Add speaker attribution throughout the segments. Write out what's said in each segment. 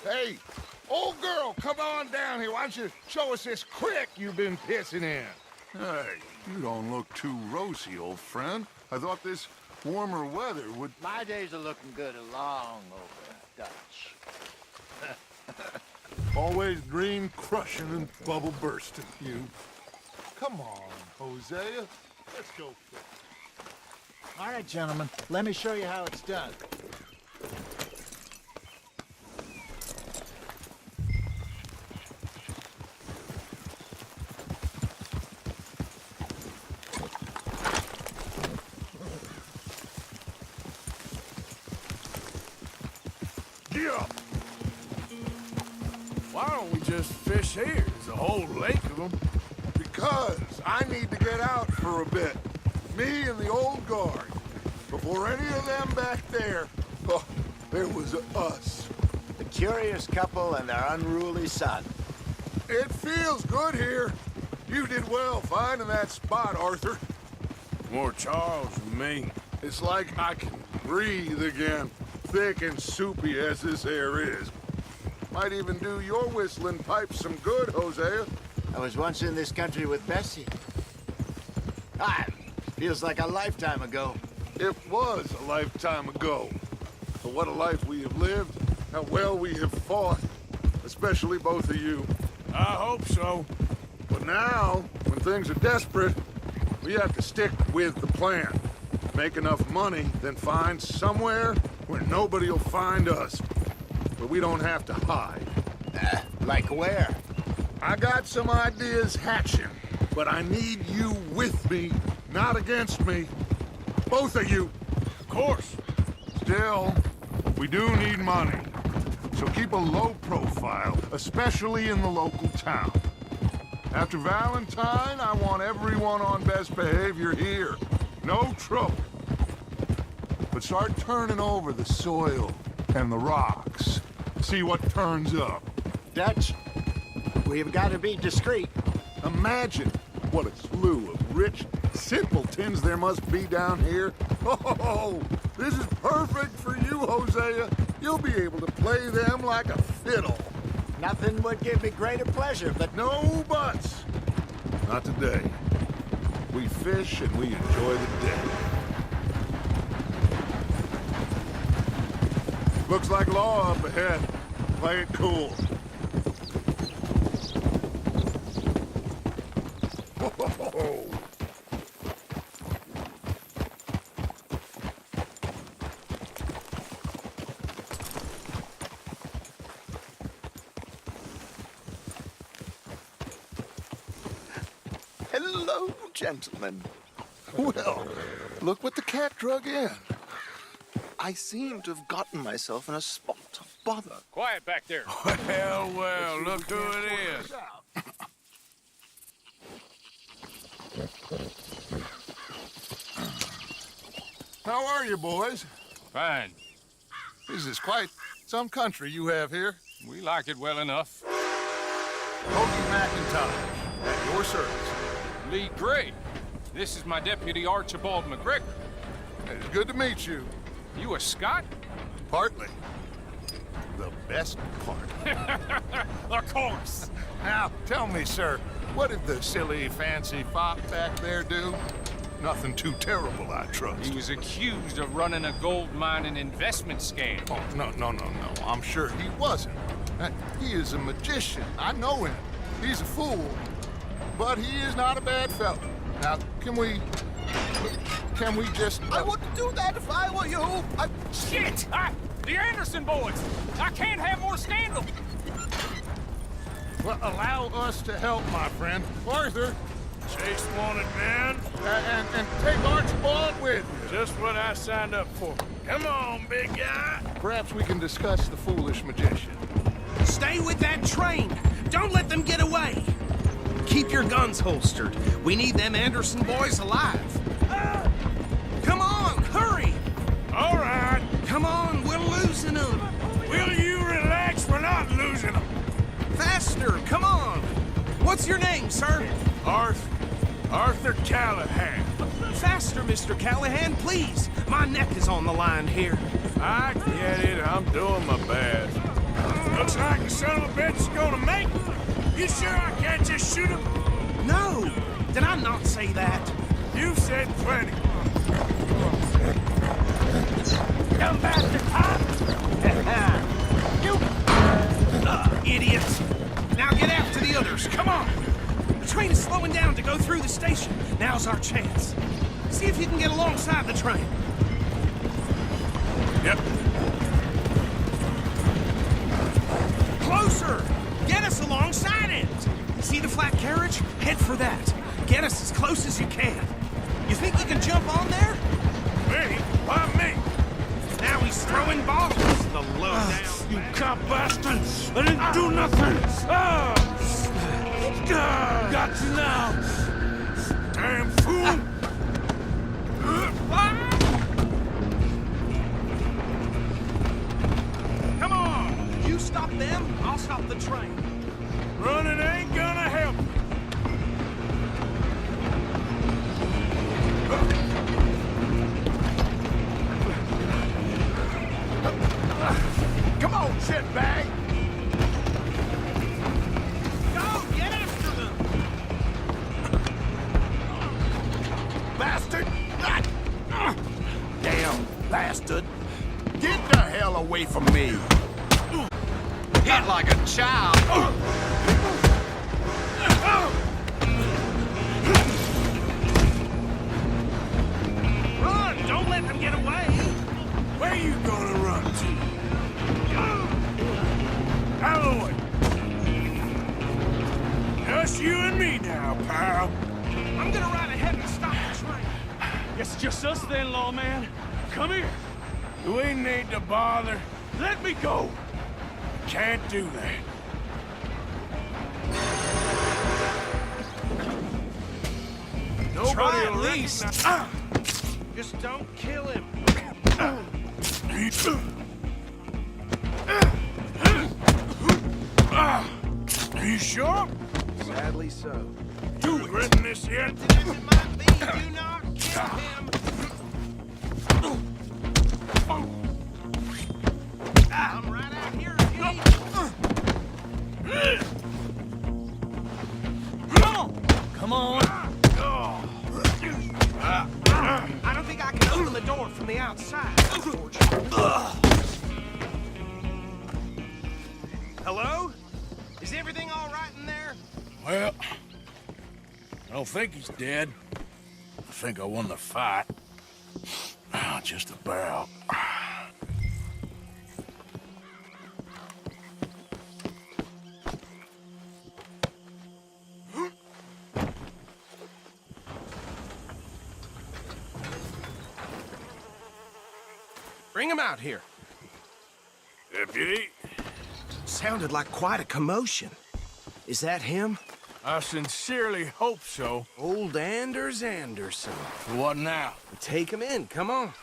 Speaker 1: Hey, old girl, come on down here. Why don't you show us this creek you've been pissing in?
Speaker 2: Hey, you don't look too rosy, old friend. I thought this warmer weather would...
Speaker 3: My days are looking good along over, Dutch.
Speaker 2: Always dream crushing and bubble bursting, you. Come on, Hosea. Let's go fish.
Speaker 4: All right, gentlemen, let me show you how it's done.
Speaker 2: Yeah.
Speaker 5: Why don't we just fish here? There's a whole lake of them.
Speaker 2: Because I need to get out for a bit. Me and the old guard. Before any of them back there, oh, there was us.
Speaker 3: The curious couple and their unruly son.
Speaker 2: It feels good here. You did well finding that spot, Arthur.
Speaker 5: More Charles than me.
Speaker 2: It's like I can breathe again, thick and soupy as this air is. Might even do your whistling pipes some good, Hosea.
Speaker 3: I was once in this country with Bessie. Feels like a lifetime ago.
Speaker 2: It was a lifetime ago. But what a life we have lived, how well we have fought, especially both of you.
Speaker 5: I hope so.
Speaker 2: But now, when things are desperate, we have to stick with the plan. Make enough money, then find somewhere where nobody will find us. Where we don't have to hide.
Speaker 3: Like where?
Speaker 2: I got some ideas hatching, but I need you with me, not against me. Both of you.
Speaker 5: Of course.
Speaker 2: Still, we do need money. So keep a low profile, especially in the local town. After Valentine, I want everyone on best behavior here. No trouble. But start turning over the soil and the rocks. See what turns up.
Speaker 3: Dutch, we've got to be discreet.
Speaker 2: Imagine what a slew of rich simpletons there must be down here. Oh, this is perfect for you, Hosea. You'll be able to play them like a fiddle.
Speaker 3: Nothing would give me greater pleasure, but
Speaker 2: No buts. Not today. We fish and we enjoy the day. Looks like law up ahead. Play it cool. Whoa.
Speaker 6: Hello, gentlemen.
Speaker 2: Well, look what the cat drug in.
Speaker 6: I seem to have gotten myself in a spot of bother.
Speaker 5: Quiet back there. Well, look who it is.
Speaker 2: How are you, boys?
Speaker 5: Fine.
Speaker 2: This is quite some country you have here.
Speaker 5: We like it well enough.
Speaker 2: Hoagie McIntyre, at your service.
Speaker 5: Lee Gray. This is my deputy Archibald McGregor.
Speaker 2: It's good to meet you.
Speaker 5: You a Scot?
Speaker 2: Partly. The best part.
Speaker 5: Of course.
Speaker 2: Now, tell me, sir, what did the silly, fancy fop back there do? Nothing too terrible, I trust.
Speaker 5: He was accused of running a gold mining investment scam.
Speaker 2: Oh, no. I'm sure he wasn't. He is a magician. I know him. He's a fool. But he is not a bad fellow. Now, can we just...
Speaker 6: I wouldn't do that if I were you.
Speaker 5: Shit! The Anderson boys! I can't have more scandal!
Speaker 2: Well, allow us to help, my friend. Arthur,
Speaker 5: Chase wanted man.
Speaker 2: and take Archibald with you.
Speaker 5: Just what I signed up for. Come on, big guy.
Speaker 2: Perhaps we can discuss the foolish magician.
Speaker 7: Stay with that train! Don't let them get away! Keep your guns holstered. We need them Anderson boys alive. Come on, hurry!
Speaker 5: All right.
Speaker 7: Come on, we're losing them.
Speaker 5: Will you relax? We're not losing them.
Speaker 7: Faster, come on! What's your name, sir?
Speaker 5: Arthur Callahan.
Speaker 7: Faster, Mr. Callahan, please. My neck is on the line here.
Speaker 5: I get it. I'm doing my best. Looks like the son of a bitch is gonna make it. You sure I can't just shoot him?
Speaker 7: No! Did I not say that?
Speaker 5: You've said plenty. Dumb bastard, huh? You...
Speaker 7: Idiots! Now get after the others, come on! The train is slowing down to go through the station. Now's our chance. See if you can get alongside the train.
Speaker 5: Yep.
Speaker 7: Closer! Get us alongside it! See the flat carriage? Head for that. Get us as close as you can. You think you can jump on there?
Speaker 5: Me? Why me?
Speaker 7: Now he's throwing bottles, the lowdown.
Speaker 5: You cop bastard! I didn't do nothing! Got you now! Damn fool!
Speaker 7: Come on! You stop them, I'll stop the train.
Speaker 5: Running ain't gonna help.
Speaker 1: Come on, shitbag!
Speaker 7: Go, get after them!
Speaker 1: Bastard! Damn bastard! Get the hell away from me!
Speaker 3: Hit like a child.
Speaker 7: Run! Don't let them get away!
Speaker 5: Where you gonna run to? Out of the way. Just you and me now, pal.
Speaker 7: I'm gonna ride ahead and stop the train.
Speaker 5: Guess it's just us then, lawman. Come here. Do we need to bother? Let me go. Can't do that. Nobody
Speaker 7: Try at
Speaker 5: will
Speaker 7: least.
Speaker 5: recognize-
Speaker 7: Just don't kill him.
Speaker 5: Are you sure?
Speaker 7: Sadly so.
Speaker 5: You regretting this yet?
Speaker 7: As it might be, do not kill him. I'm right out here if you need me.
Speaker 5: Come on.
Speaker 7: I don't think I can open the door from the outside, unfortunately. Hello? Is everything all right in there?
Speaker 5: Well, I don't think he's dead. I think I won the fight. Just about.
Speaker 7: Bring him out here.
Speaker 5: Deputy,
Speaker 7: Sounded like quite a commotion. Is that him?
Speaker 5: I sincerely hope so.
Speaker 7: Old Anders Anderson.
Speaker 5: What now?
Speaker 7: Take him in, come on.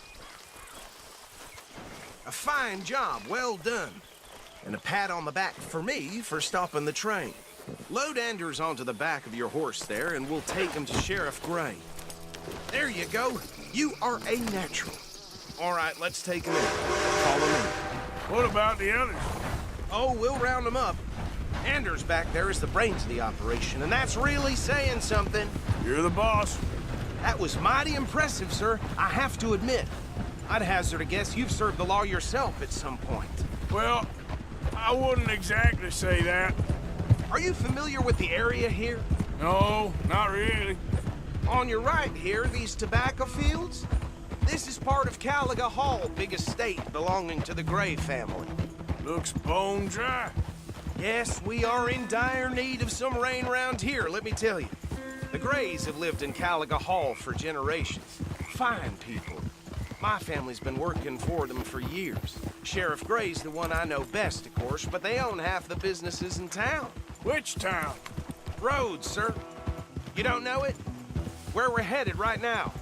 Speaker 7: A fine job, well done. And a pat on the back for me for stopping the train. Load Anders onto the back of your horse there, and we'll take him to Sheriff Gray. There you go. You are a natural. All right, let's take him in. Follow me.
Speaker 5: What about the others?
Speaker 7: Oh, we'll round them up. Anders back there is the brains of the operation, and that's really saying something.
Speaker 5: You're the boss.
Speaker 7: That was mighty impressive, sir. I have to admit. I'd hazard a guess you've served the law yourself at some point.
Speaker 5: Well, I wouldn't exactly say that.
Speaker 7: Are you familiar with the area here?
Speaker 5: No, not really.
Speaker 7: On your right here, these tobacco fields? This is part of Caliga Hall, big estate belonging to the Gray family.
Speaker 5: Looks bone dry.
Speaker 7: Yes, we are in dire need of some rain around here, let me tell you. The Grays have lived in Caliga Hall for generations. Fine people. My family's been working for them for years. Sheriff Gray's the one I know best, of course, but they own half the businesses in town.
Speaker 5: Which town?
Speaker 7: Rhodes, sir. You don't know it? Where we're headed right now.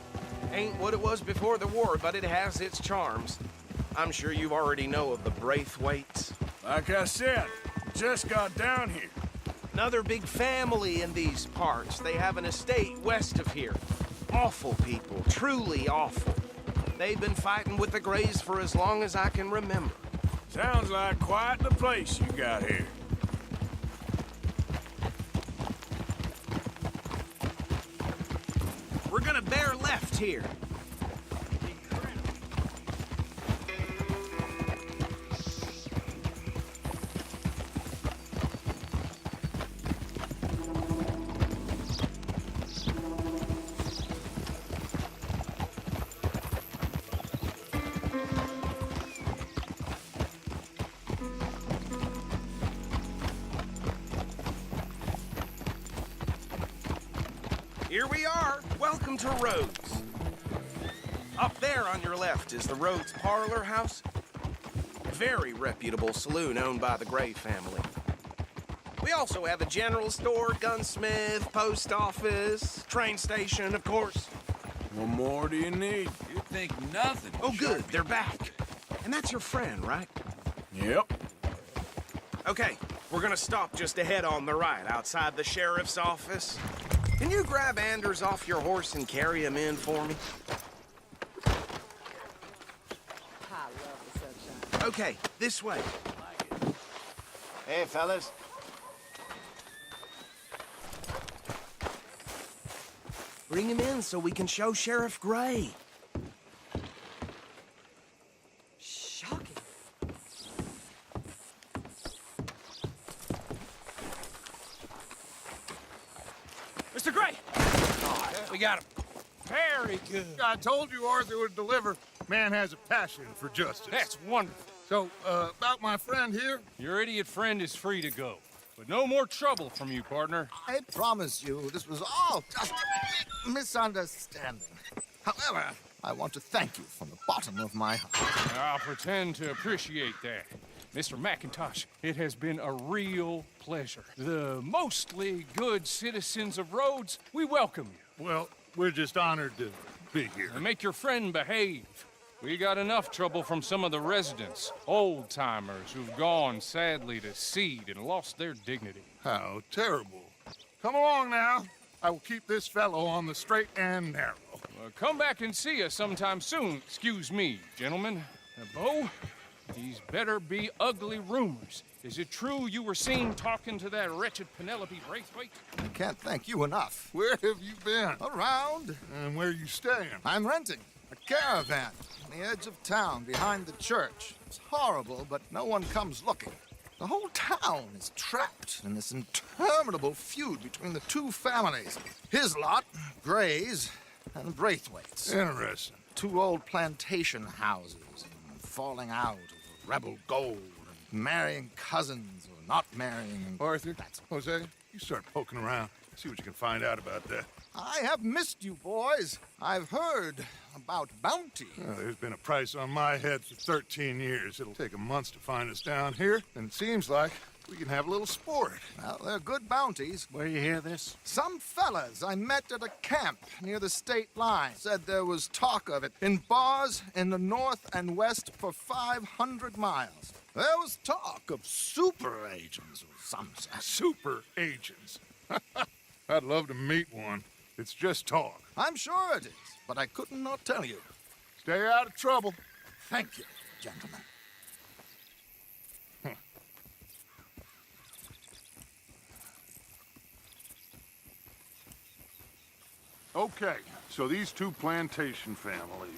Speaker 7: Ain't what it was before the war, but it has its charms. I'm sure you already know of the Braithwaites.
Speaker 5: Like I said, just got down here.
Speaker 7: Another big family in these parts. They have an estate west of here. Awful people, truly awful. They've been fighting with the Grays for as long as I can remember.
Speaker 5: Sounds like quite the place you got here.
Speaker 7: We're gonna bear left here. Here we are. Welcome to Rhodes. Up there on your left is the Rhodes Parlor House. Very reputable saloon owned by the Gray family. We also have a general store, gunsmith, post office, train station, of course.
Speaker 5: What more do you need?
Speaker 8: You think nothing.
Speaker 7: Oh, good. They're back. And that's your friend, right?
Speaker 5: Yep.
Speaker 7: Okay, we're gonna stop just ahead on the right, outside the sheriff's office. Can you grab Anders off your horse and carry him in for me? Okay, this way.
Speaker 3: Hey, fellas.
Speaker 7: Bring him in so we can show Sheriff Gray.
Speaker 9: Shocking.
Speaker 5: Mr. Gray! We got him. Very good.
Speaker 1: I told you Arthur would deliver. Man has a passion for justice.
Speaker 5: That's wonderful.
Speaker 1: So, about my friend here?
Speaker 10: Your idiot friend is free to go. But no more trouble from you, partner.
Speaker 6: I promise you this was all just a misunderstanding. However, I want to thank you from the bottom of my heart.
Speaker 10: I'll pretend to appreciate that. Mr. McIntosh, it has been a real pleasure. The mostly good citizens of Rhodes, we welcome you.
Speaker 1: Well, we're just honored to be here.
Speaker 10: And make your friend behave. We got enough trouble from some of the residents, old-timers who've gone, sadly, to seed and lost their dignity.
Speaker 1: How terrible. Come along now. I will keep this fellow on the straight and narrow.
Speaker 10: Come back and see us sometime soon. Excuse me, gentlemen. Bo, these better be ugly rumors. Is it true you were seen talking to that wretched Penelope Braithwaite?
Speaker 6: I can't thank you enough.
Speaker 1: Where have you been?
Speaker 6: Around.
Speaker 1: And where are you staying?
Speaker 6: I'm renting a caravan on the edge of town behind the church. It's horrible, but no one comes looking. The whole town is trapped in this interminable feud between the two families. His lot, Gray's, and Braithwaite's.
Speaker 1: Interesting.
Speaker 6: Two old plantation houses, and falling out over rebel gold, and marrying cousins or not marrying. And
Speaker 1: Arthur, Jose, you start poking around. See what you can find out about that.
Speaker 6: I have missed you, boys. I've heard about bounty.
Speaker 1: Well, there's been a price on my head for 13 years. It'll take 'em months to find us down here, and it seems like we can have a little sport.
Speaker 6: Well, they're good bounties.
Speaker 4: Where you hear this?
Speaker 6: Some fellas I met at a camp near the state line said there was talk of it in bars in the north and west for 500 miles. There was talk of super agents or some such.
Speaker 1: Super agents. I'd love to meet one. It's just talk.
Speaker 6: I'm sure it is, but I couldn't not tell you.
Speaker 1: Stay out of trouble.
Speaker 6: Thank you, gentlemen.
Speaker 2: Okay, so these two plantation families.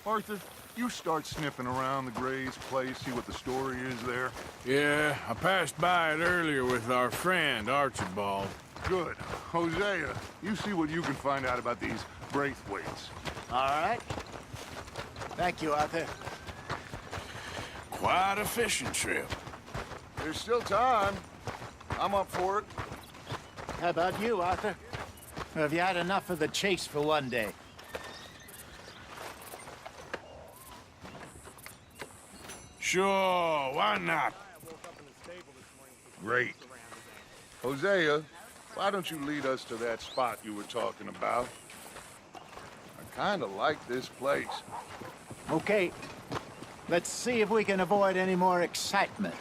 Speaker 2: Arthur, you start sniffing around the Gray's place, see what the story is there.
Speaker 5: Yeah, I passed by it earlier with our friend, Archibald.
Speaker 2: Good. Hosea, you see what you can find out about these Braithwaites.
Speaker 3: All right. Thank you, Arthur.
Speaker 5: Quite a fishing trip.
Speaker 2: There's still time. I'm up for it.
Speaker 3: How about you, Arthur? Or have you had enough of the chase for one day?
Speaker 5: Sure, why not?
Speaker 2: Great. Hosea, why don't you lead us to that spot you were talking about? I kind of like this place.
Speaker 3: Okay. Let's see if we can avoid any more excitement.